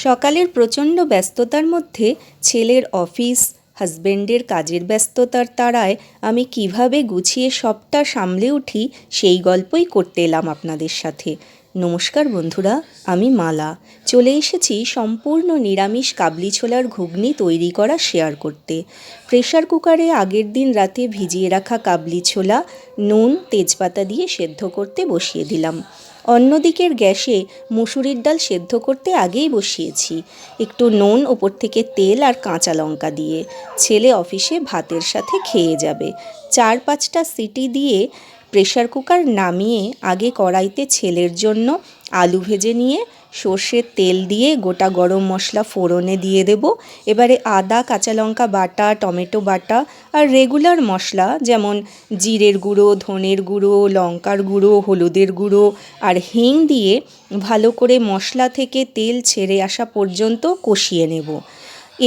সকালের প্রচণ্ড ব্যস্ততার মধ্যে ছেলের অফিস, হাজবেন্ডের কাজের ব্যস্ততার তাড়ায় আমি কিভাবে গুছিয়ে সবটা সামলে উঠি সেই গল্পই করতে এলাম আপনাদের সাথে। নমস্কার বন্ধুরা, আমি মালা। চলে এসেছি সম্পূর্ণ নিরামিষ কাবলি ছোলার ঘুগনি তৈরি করা শেয়ার করতে। প্রেশার কুকারে আগের দিন রাতে ভিজিয়ে রাখা কাবলি ছোলা নুন তেজপাতা দিয়ে সেদ্ধ করতে বসিয়ে দিলাম। অন্যদিকের গ্যাসে মুসুরির ডাল সেদ্ধ করতে আগেই বসিয়েছি, একটু নুন, ওপর থেকে তেল আর কাঁচা লঙ্কা দিয়ে। ছেলে অফিসে ভাতের সাথে খেয়ে যাবে। 4-5টা সিটি দিয়ে প্রেশার কুকার নামিয়ে আগে কড়াইতে ছেলের জন্য আলু ভেজে নিয়ে সর্ষের তেল দিয়ে গোটা গরম মশলা ফোড়নে দিয়ে দেব। এবারে আদা কাঁচা লঙ্কা বাটা, টমেটো বাটা আর রেগুলার মশলা যেমন জিরের গুঁড়ো, ধনের গুঁড়ো, লঙ্কার গুঁড়ো, হলুদের গুঁড়ো আর হিং দিয়ে ভালো করে মশলা থেকে তেল ছেড়ে আসা পর্যন্ত কষিয়ে নেব।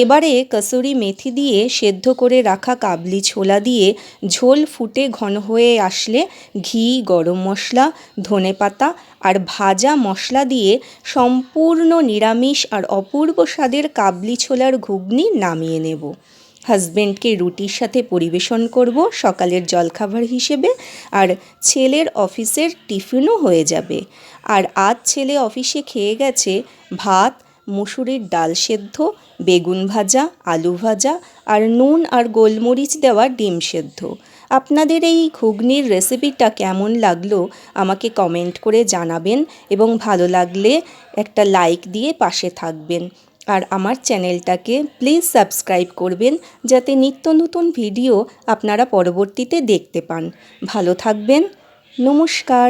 এবারে কসুরি মেথি দিয়ে সেদ্ধ করে রাখা কাবলি ছোলা দিয়ে ঝোল ফুটে ঘন হয়ে আসলে ঘি, গরম মশলা, ধনেপাতা আর ভাজা মশলা দিয়ে সম্পূর্ণ নিরামিষ আর অপূর্ব স্বাদের কাবলি ছোলার ঘুগনি নামিয়ে নেব। হাজবেন্ডকে রুটির সাথে পরিবেশন করব সকালের জলখাবার হিসেবে, আর ছেলের অফিসের টিফিনও হয়ে যাবে। আর আজ ছেলে অফিসে খেয়ে গেছে ভাত, মুসুরির ডাল সেদ্ধ, বেগুন ভাজা, আলু ভাজা আর নুন আর গোলমরিচ দেওয়া ডিম সেদ্ধ। আপনাদের এই ঘুগনির রেসিপিটা কেমন লাগলো আমাকে কমেন্ট করে জানাবেন, এবং ভালো লাগলে একটা লাইক দিয়ে পাশে থাকবেন। আর আমার চ্যানেলটাকে প্লিজ সাবস্ক্রাইব করবেন, যাতে নিত্য নতুন ভিডিও আপনারা পরবর্তীতে দেখতে পান। ভালো থাকবেন। নমস্কার।